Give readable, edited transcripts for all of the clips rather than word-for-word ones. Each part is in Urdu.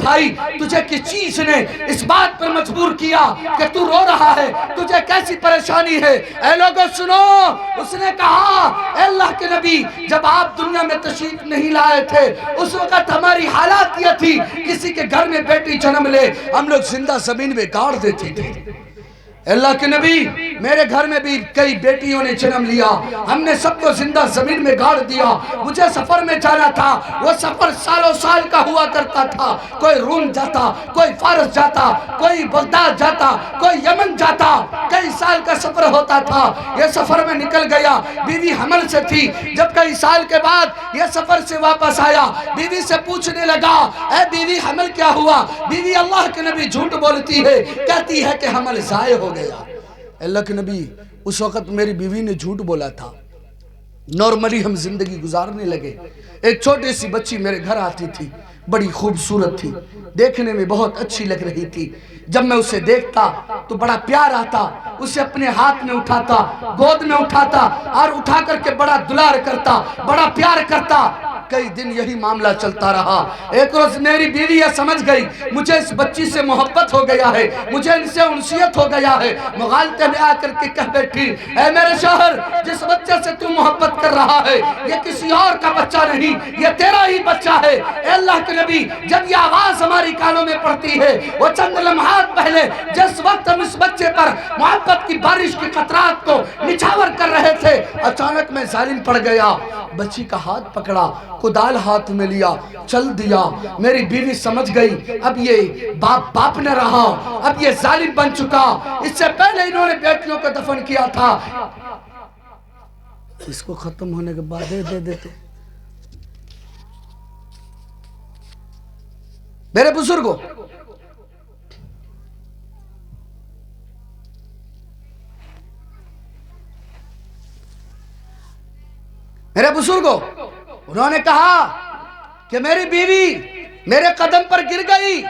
بھائی تجھے کس چیز نے اس بات پر مجبور کیا کہ تو رو رہا ہے؟ تجھے کیسی پریشانی ہے؟ اے لوگوں سنو، اس نے کہا اے اللہ کے نبی جب آپ دنیا میں تشریف نہیں لائے تھے اس وقت ہماری حالات یہ تھی، کسی کے گھر میں بیٹی جنم لے ہم لوگ زندہ زمین میں گاڑ دیتے تھے۔ اللہ کے نبی میرے گھر میں بھی کئی بیٹیوں نے جنم لیا، ہم نے سب کو زندہ زمین میں گاڑ دیا۔ مجھے سفر میں جانا تھا، وہ سفر سالوں سال کا ہوا کرتا تھا، کوئی روم جاتا، کوئی فارس جاتا، کوئی بغداد جاتا، کوئی یمن جاتا، کئی سال کا سفر ہوتا تھا۔ یہ سفر میں نکل گیا، بیوی حمل سے تھی، جب کئی سال کے بعد یہ سفر سے واپس آیا، بیوی سے پوچھنے لگا اے بیوی حمل کیا ہوا؟ بیوی اللہ کے نبی جھوٹ بولتی ہے، کہتی ہے کہ حمل ضائع ہو گیا۔ اللہ کے نبی اس وقت میری بیوی نے جھوٹ بولا تھا، نارملی ہم زندگی گزارنے لگے۔ ایک چھوٹی سی بچی میرے گھر آتی تھی، بڑی خوبصورت تھی، دیکھنے میں بہت اچھی لگ رہی تھی۔ جب میں اسے دیکھتا تو بڑا پیار آتا، اسے اپنے ہاتھ میں اٹھاتا، گود میں اٹھاتا اور اٹھا کر کے بڑا دلار کرتا، بڑا پیار کرتا۔ کئی دن یہی معاملہ چلتا رہا۔ ایک روز میری بیوی یہ سمجھ گئی مجھے اس بچی سے محبت ہو گیا ہے، مجھے ان سے انسیت ہو گیا ہے، مغالطے میں آ کر کے کہہ بیٹھی اے میرے شوہر جس بچے سے تو محبت کر رہا ہے یہ کسی اور کا بچہ نہیں، یہ تیرا ہی بچہ ہے۔ اے اللہ کے نبی جب یہ آواز ہماری کانوں میں پڑتی ہے، وہ چند لمحات پہلے جس وقت ہم اس بچے پر محبت کی بارش کی قطرات کو نچھاور کر رہے تھے، اچانک میں ظالم پڑ گیا۔ بچی کا ہاتھ پکڑا، کدال ہاتھ میں لیا، چل دیا۔ میری بیوی سمجھ گئی اب یہ باپ نہ رہا، اب یہ ظالم بن چکا۔ اس سے پہلے انہوں نے بیٹیوں کو دفن کیا تھا، اس کو ختم ہونے کے بعد دے دیتے۔ میرے بزرگوں، انہوں نے کہا کہ میری بیوی میرے قدم پر گر گئی،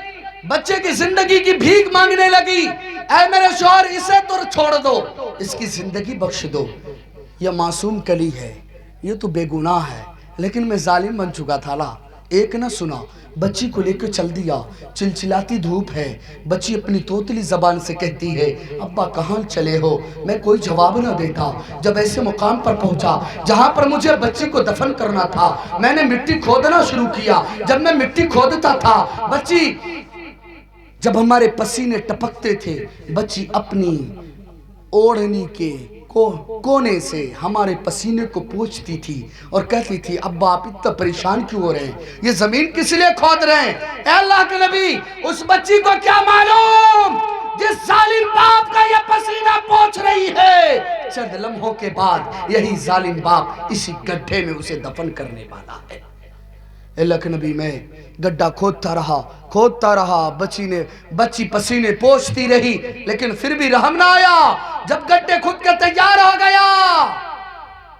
بچے کی زندگی کی بھیک مانگنے لگی، اے میرے شوہر اسے تو چھوڑ دو، اس کی زندگی بخش دو، یہ معصوم کلی ہے، یہ تو بے گناہ ہے، لیکن میں ظالم بن چکا تھا لا۔ ایک نہ سنا، بچی کو لے کے چل دیا۔ چلچلاتی دھوپ ہے، بچی اپنی توتلی زبان سے کہتی ہے ابا کہاں چلے ہو؟ میں کوئی جواب نہ دیتا۔ جب ایسے مقام پر پہنچا جہاں پر مجھے بچی کو دفن کرنا تھا، میں نے مٹی کھودنا شروع کیا۔ جب میں مٹی کھودتا تھا، بچی جب ہمارے پسینے ٹپکتے تھے، بچی اپنی اوڑھنی کے کونے سے ہمارے پسینے کو پوچھتی تھی اور کہتی تھی ابا آپ اتنا پریشان کیوں ہو رہے ہیں؟ یہ زمین کس لیے کھود رہے ہیں؟ اے اللہ کے نبی اس بچی کو کیا معلوم جس ظالم باپ کا یہ پسینہ پوچھ رہی ہے، چند لمحوں کے بعد یہی ظالم باپ اسی گڈھے میں اسے دفن کرنے والا ہے۔ اللہ کے نبی میں گڈھا کھودتا رہا، بچی پسینے پوچھتی رہی، لیکن پھر بھی رحم نہ آیا۔ جب گڈھے کھود کے تیار ہو گیا،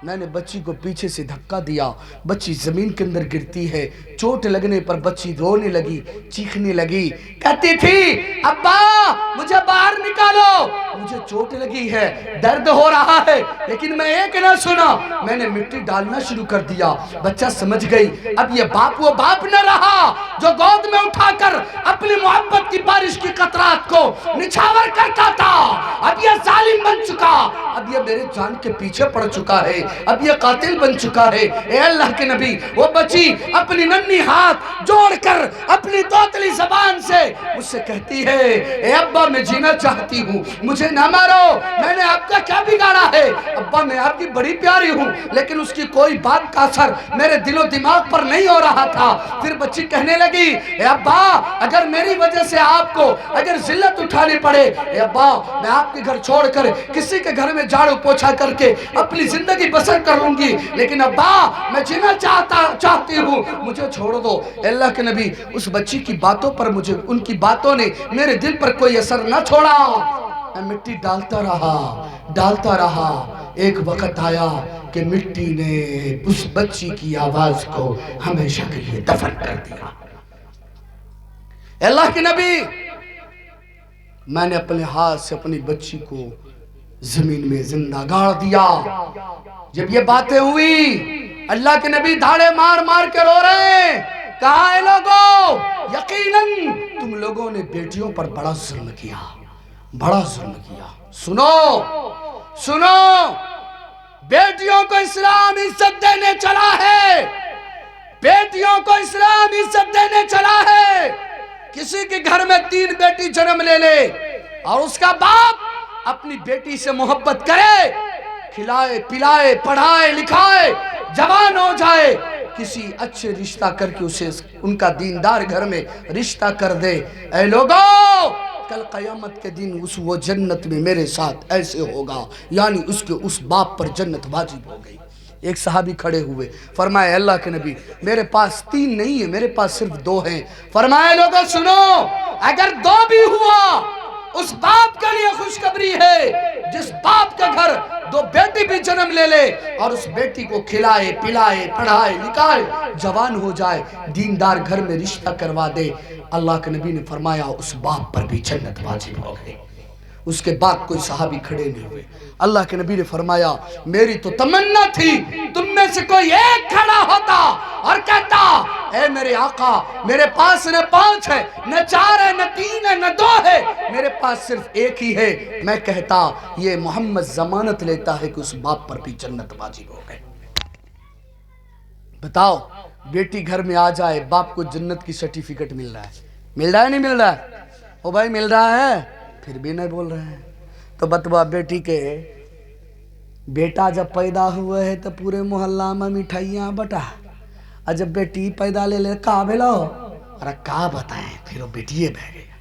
میں نے بچی کو پیچھے سے دھکا دیا، بچی زمین کے اندر گرتی ہے، چوٹ لگنے پر بچی رونے لگی، چیخنے لگی، کہتی تھی ابا مجھے باہر نکالو، مجھے چوٹ لگی ہے، درد ہو رہا ہے، لیکن میں ایک نہ سنا، میں نے مٹی ڈالنا شروع کر دیا۔ بچہ سمجھ گئی اب یہ باپ وہ باپ نہ رہا جو گود میں اٹھا کر اپنی محبت کی بارش کی قطرات کو نچھاور کرتا تھا، اب یہ ظالم بن چکا، اب یہ میرے جان کے پیچھے پڑ چکا ہے، اب یہ قاتل بن چکا ہے۔ اے اللہ کے نبی وہ بچی اپنی ننھی ہاتھ جوڑ کر اپنی توتلی زبان سے مجھ سے کہتی ہے اے ابا میں جینا چاہتی ہوں، مجھے نہ مارو، میں نے آپ کا کیا بگاڑا ہے؟ ابا میں آپ کی بڑی پیاری ہوں، لیکن اس کی کوئی بات کا اثر میرے دل و دماغ پر نہیں ہو رہا تھا۔ پھر بچی کہنے لگی اے ابا اگر میری وجہ سے آپ کو اگر ذلت اٹھانی پڑے، اے ابا میں آپ کے گھر چھوڑ کر کسی کے گھر میں جھاڑو پوچھا کر کے اپنی زندگی بسر کر لوں گی، لیکن ابا میں جینا چاہتی ہوں، مجھے چھوڑ دو۔ اللہ کے نبی اس بچی کی باتوں پر ان کی باتوں نے میرے دل پر کوئی اثر نہ چھوڑا، میں مٹی ڈالتا رہا۔ ایک وقت آیا کہ مٹی نے اس بچی کی آواز کو ہمیشہ کے لیے دفن کر دیا۔ اللہ کے نبی میں نے اپنے ہاتھ سے اپنی بچی کو زمین میں زندہ گاڑ دیا۔ جب یہ باتیں ہوئی اللہ کے نبی دھاڑے مار مار کے رو رہے ہیں، کہا اے لوگو یقیناً لوگوں نے بیٹیوں پر بڑا ظلم کیا، بڑا ظلم کیا۔ سنو سنو، بیٹیوں کو اسلام عزت دینے چلا ہے، بیٹیوں کو اسلام عزت دینے چلا ہے۔ کسی کے گھر میں 3 بیٹی جنم لے لے اور اس کا باپ اپنی بیٹی سے محبت کرے، کھلائے پلائے پڑھائے لکھائے، جوان ہو جائے، کسی اچھے رشتہ کر کے اسے ان کا دیندار گھر میں رشتہ کر دے، اے لوگوں کل قیامت کے دن وہ جنت میں میرے ساتھ ایسے ہوگا، یعنی اس باپ پر جنت واجب ہو گئی۔ ایک صحابی کھڑے ہوئے، فرمایا اللہ کے نبی میرے پاس 3 نہیں ہے، میرے پاس صرف 2 ہیں۔ فرمایا لوگوں سنو، اگر 2 بھی ہوا اس باپ کے لیے خوشخبری ہے جس باپ کے گھر 2 بیٹی بھی جنم لے لے اور اس بیٹی کو کھلائے پلائے پڑھائے لکھائے، جوان ہو جائے، دیندار گھر میں رشتہ کروا دے، اللہ کے نبی نے فرمایا اس باپ پر بھی جنت واجب ہو گئی۔ اس کے بعد کوئی صحابی کھڑے نہیں ہوئے۔ اللہ کے نبی نے فرمایا میری تو تمنا تھی تم میں سے کوئی ایک کھڑا ہوتا اور کہتا اے میرے آقا میرے پاس نہ 5 ہے نہ 4 ہے نہ 3 ہے نہ 2 ہے، میرے پاس صرف ایک ہی ہے، میں کہتا یہ محمد ضمانت لیتا ہے کہ اس باپ پر بھی جنت واجب ہو گئے۔ بتاؤ بیٹی گھر میں آ جائے، باپ کو جنت کی سرٹیفکیٹ مل رہا ہے، مل رہا ہے نہیں مل رہا ہے؟ او بھائی مل رہا ہے، پھر بھی نہیں بول رہے ہیں۔ تو بتوا بیٹی کے بیٹا جب پیدا ہوئے ہے تو پورے محلہ میں مٹھائیاں بٹا، اور جب بیٹی پیدا لے لے کہا بھیلو، ارے کہا بتائیں پھر وہ بیٹیے بہ گیا،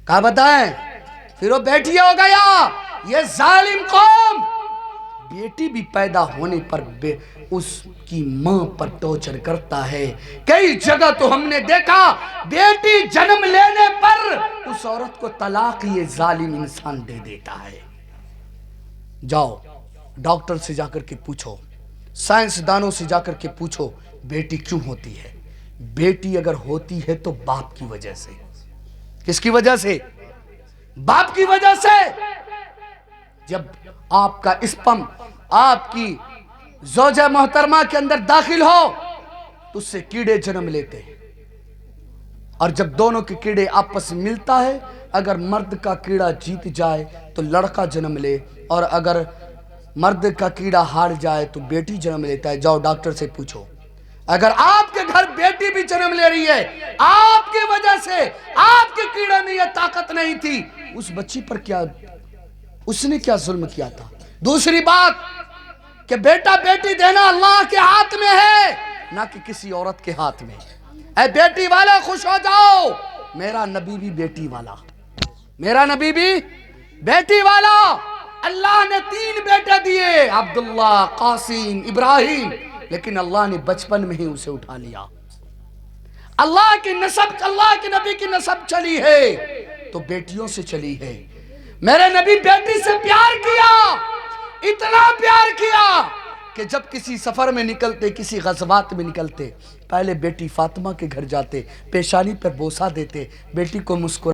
کہا بتائیں پھر وہ بیٹیے ہو گیا۔ یہ ظالم قوم بیٹی بھی پیدا ہونے پر اس کی ماں پر ٹارچر کرتا ہے۔ کئی جگہ تو ہم نے دیکھا بیٹی جنم لینے پر اس عورت کو طلاق یہ ظالم انسان دے دیتا ہے۔ جاؤ ڈاکٹر سے جا کر کے پوچھو، سائنسدانوں سے جا کر کے پوچھو بیٹی کیوں ہوتی ہے۔ بیٹی اگر ہوتی ہے تو باپ کی وجہ سے۔ کس کی وجہ سے؟ باپ کی وجہ سے۔ جب آپ کا اسپم آپ کی زوجہ محترمہ کے اندر داخل ہو تو اس سے کیڑے جنم لیتے ہیں، اور جب دونوں کے کیڑے آپس میں ملتا ہے، اگر مرد کا کیڑا جیت جائے تو لڑکا جنم لے، اور اگر مرد کا کیڑا ہار جائے تو بیٹی جنم لیتا ہے۔ جاؤ ڈاکٹر سے پوچھو، اگر آپ کے گھر بیٹی بھی جنم لے رہی ہے آپ کی وجہ سے، آپ کے کیڑے میں یہ طاقت نہیں تھی، اس بچی پر کیا اس نے کیا ظلم کیا تھا؟ دوسری بات کہ بیٹا بیٹی دینا اللہ کے ہاتھ میں ہے نہ کہ کسی عورت کے ہاتھ میں۔ اے بیٹی والا خوش ہو جاؤ، میرا نبی بھی بیٹی والا، میرا نبی بھی بیٹی والا۔ اللہ نے 3 بیٹے دیے، عبداللہ، قاسم، ابراہیم، لیکن اللہ نے بچپن میں ہی اسے اٹھا لیا۔ اللہ کی نسب، اللہ کے نبی کی نسب چلی ہے تو بیٹیوں سے چلی ہے۔ میرے نبی بیٹی سے پیار کیا، اتنا پیار کیا کہ جب کسی سفر میں نکلتے، کسی غزوات میں نکلتے، پہلے بیٹی فاطمہ کے گھر جاتے، پیشانی پر بوسہ دیتے، بیٹی کو مسکراتے